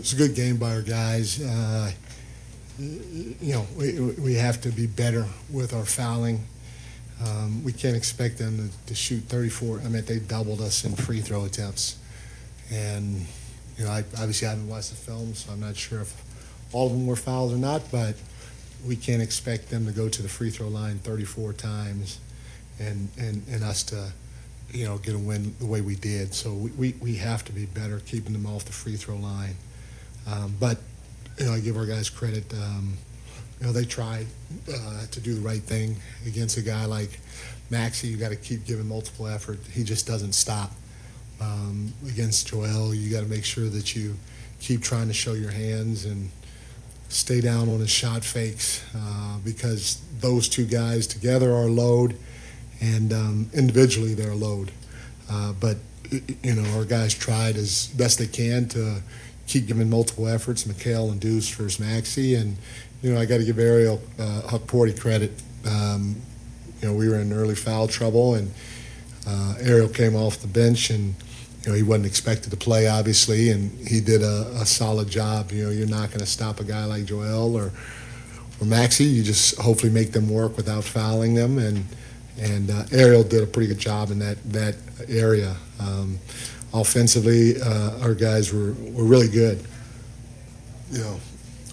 It's a good game by our guys. We have to be better with our fouling. We can't expect them to shoot 34. I mean, they doubled us in free throw attempts. And, I obviously haven't watched the film, so I'm not sure if all of them were fouled or not, but we can't expect them to go to the free throw line 34 times and us to, get a win the way we did. So we have to be better keeping them off the free throw line. But I give our guys credit. They tried to do the right thing against a guy like Maxey. You got to keep giving multiple effort. He just doesn't stop. Against Joel, you got to make sure that you keep trying to show your hands and stay down on his shot fakes because those two guys together are a load, and individually they're a load. But our guys tried as best they can to keep giving multiple efforts, McHale and Deuce versus Maxey, and I got to give Ariel Huckporty credit. We were in early foul trouble, and Ariel came off the bench, and he wasn't expected to play, obviously, and he did a solid job. You're not going to stop a guy like Joel or Maxey. You just hopefully make them work without fouling them, and Ariel did a pretty good job in that area. Offensively, our guys were really good.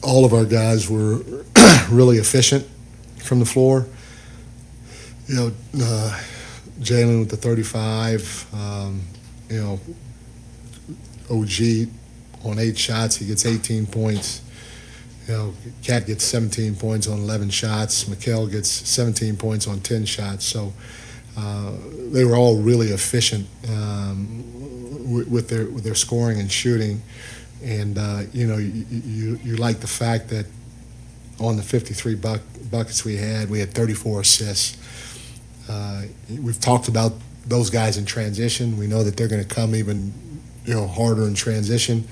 All of our guys were really efficient from the floor. Jalen with the 35. OG on 8 shots, he gets 18 points. Cat gets 17 points on 11 shots. McHale gets 17 points on 10 shots. So they were all really efficient with their scoring and shooting. And you like the fact that on the 53 buckets we had 34 assists. We've talked about those guys in transition. We know that they're going to come even harder in transition.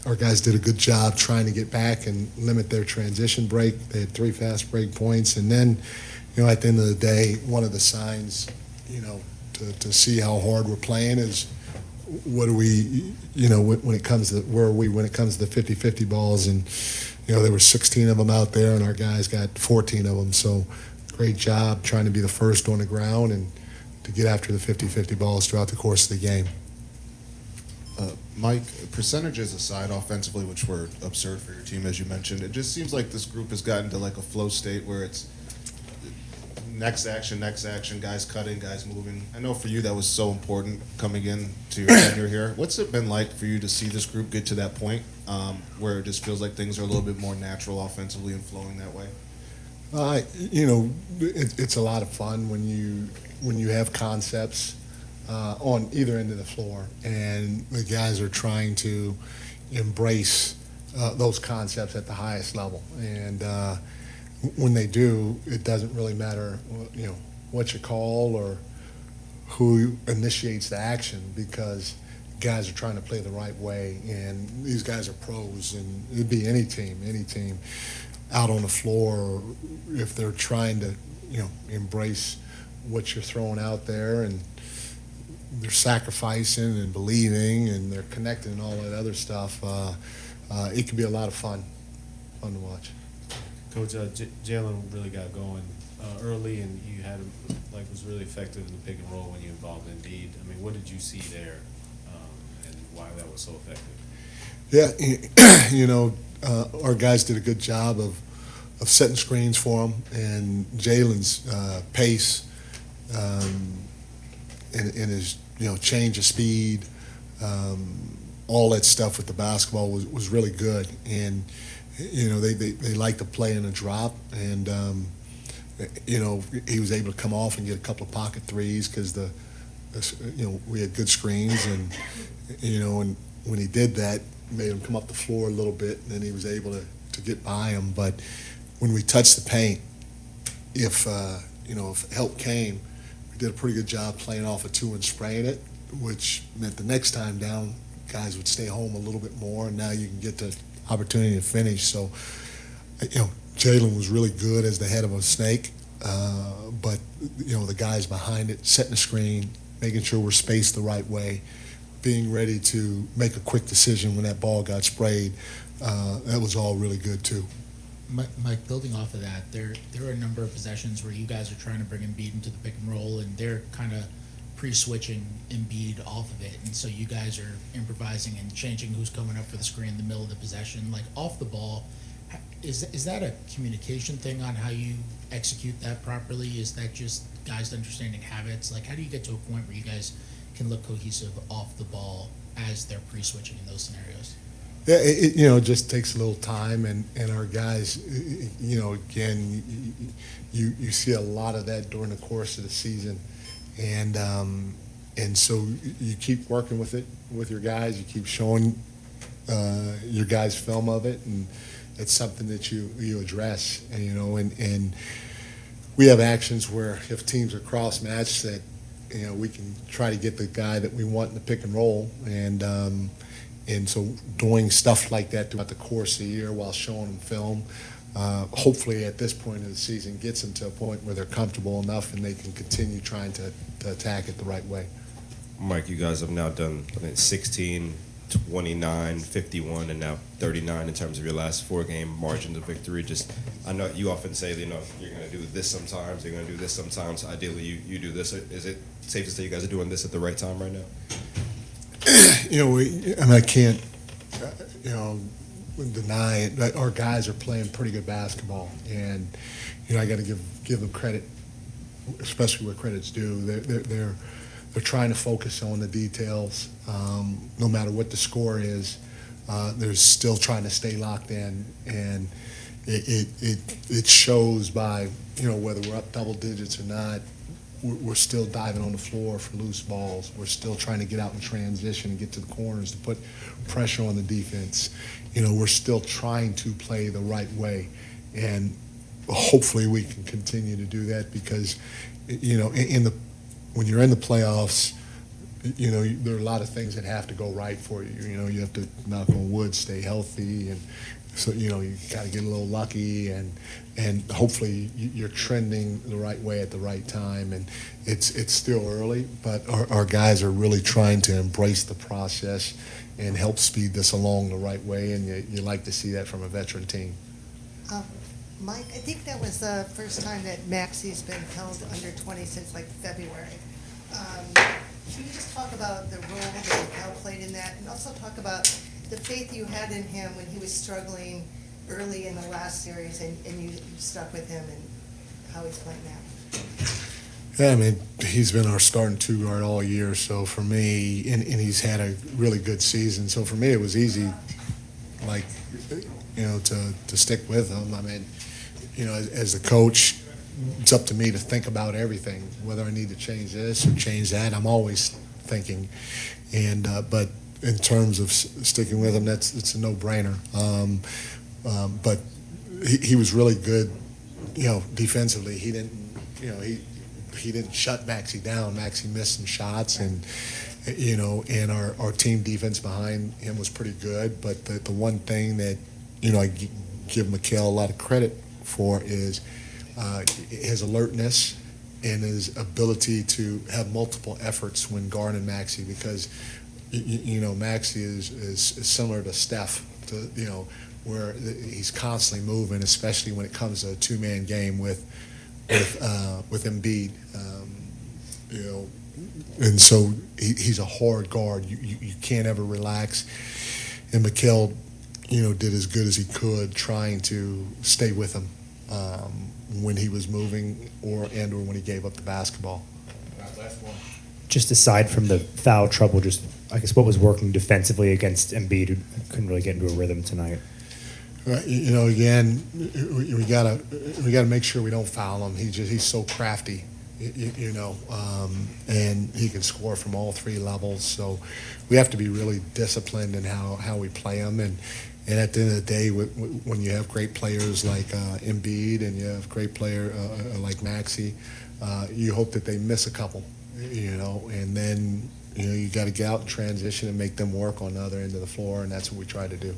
Our guys did a good job trying to get back and limit their transition break. They had 3 fast break points, and then at the end of the day, one of the signs to see how hard we're playing is what do we when it comes to where are we when it comes to the 50-50 balls, and there were 16 of them out there, and our guys got 14 of them. So great job trying to be the first on the ground and to get after the 50-50 balls throughout the course of the game. Mike, percentages aside offensively, which were absurd for your team, as you mentioned, it just seems like this group has gotten to like a flow state where it's next action, guys cutting, guys moving. I know for you that was so important coming in to your tenure here. What's it been like for you to see this group get to that point where it just feels like things are a little bit more natural offensively and flowing that way? It's a lot of fun when you have concepts on either end of the floor, and the guys are trying to embrace those concepts at the highest level. And when they do, it doesn't really matter, what you call or who initiates the action, because guys are trying to play the right way, and these guys are pros, and it'd be any team out on the floor, if they're trying to, embrace what you're throwing out there, and they're sacrificing and believing, and they're connecting and all that other stuff. It can be a lot of fun to watch. Coach, Jalen really got going early, and you had him was really effective in the pick and roll when you involved Indeed. I mean, what did you see there, and why that was so effective? Yeah, our guys did a good job of setting screens for him, and Jalen's pace and his change of speed, all that stuff with the basketball was really good. And they like to play in a drop, and he was able to come off and get a couple of pocket threes because we had good screens, and and when he did that, made him come up the floor a little bit, and then he was able to get by him. But when we touched the paint, if help came, we did a pretty good job playing off a 2 and spraying it, which meant the next time down, guys would stay home a little bit more, and now you can get the opportunity to finish. So, Jalen was really good as the head of a snake, but the guys behind it, setting the screen, making sure we're spaced the right way, being ready to make a quick decision when that ball got sprayed, that was all really good too. Mike, building off of that, there are a number of possessions where you guys are trying to bring Embiid into the pick and roll, and they're kind of pre-switching Embiid off of it, and so you guys are improvising and changing who's coming up for the screen in the middle of the possession. Like off the ball, is that a communication thing on how you execute that properly? Is that just guys understanding habits? Like how do you get to a point where you guys can look cohesive off the ball as they're pre-switching in those scenarios? Yeah, it just takes a little time, and our guys, again, you see a lot of that during the course of the season, and so you keep working with it with your guys. You keep showing your guys film of it, and it's something that you address, and we have actions where if teams are cross-matched that we can try to get the guy that we want in the pick and roll, and so doing stuff like that throughout the course of the year while showing them film, hopefully at this point of the season gets them to a point where they're comfortable enough and they can continue trying to attack it the right way. Mike, you guys have now done, I think, 16, 29, 51, and now 39 in terms of your last 4-game margins of victory. Just, I know you often say, you're going to do this sometimes, you're going to do this sometimes. Ideally, you do this. Is it safe to say you guys are doing this at the right time right now? I can't, deny it. Our guys are playing pretty good basketball, and I got to give them credit, especially where credit's due. They're trying to focus on the details. No matter what the score is, they're still trying to stay locked in, and it shows by whether we're up double digits or not. We're still diving on the floor for loose balls. We're still trying to get out in transition and get to the corners to put pressure on the defense. We're still trying to play the right way, and hopefully we can continue to do that because, when you're in the playoffs, there are a lot of things that have to go right for you. You have to, knock on wood, stay healthy, and so you got to get a little lucky, and hopefully you're trending the right way at the right time. And it's still early, but our guys are really trying to embrace the process and help speed this along the right way. And you like to see that from a veteran team. Mike, I think that was the first time that Maxi's been held under 20 since like February. Can you just talk about the role that Cal played in that, and also talk about the faith you had in him when he was struggling early in the last series, and you stuck with him, and how he's playing now? Yeah, he's been our starting two-guard all year, so for me, and he's had a really good season, so for me it was easy, to stick with him. As a coach, it's up to me to think about everything, whether I need to change this or change that. I'm always thinking, but in terms of sticking with him, it's a no-brainer. But he was really good, defensively. He didn't, he didn't shut Maxey down. Maxey missed some shots, and our team defense behind him was pretty good. But the one thing that I give Mikal a lot of credit for is his alertness and his ability to have multiple efforts when guarding Maxey, because Maxey is similar to Steph, where he's constantly moving, especially when it comes to a two-man game with Embiid. And so he's a hard guard. You can't ever relax. And Mikal, did as good as he could trying to stay with him when he was moving or when he gave up the basketball. Just aside from the foul trouble, just I guess what was working defensively against Embiid, who couldn't really get into a rhythm tonight? Again, we gotta make sure we don't foul him. He's so crafty, and he can score from all three levels. So we have to be really disciplined in how we play him. And at the end of the day, when you have great players like Embiid and you have great player like Maxey, you hope that they miss a couple, and then you got to get out and transition and make them work on the other end of the floor, and that's what we try to do.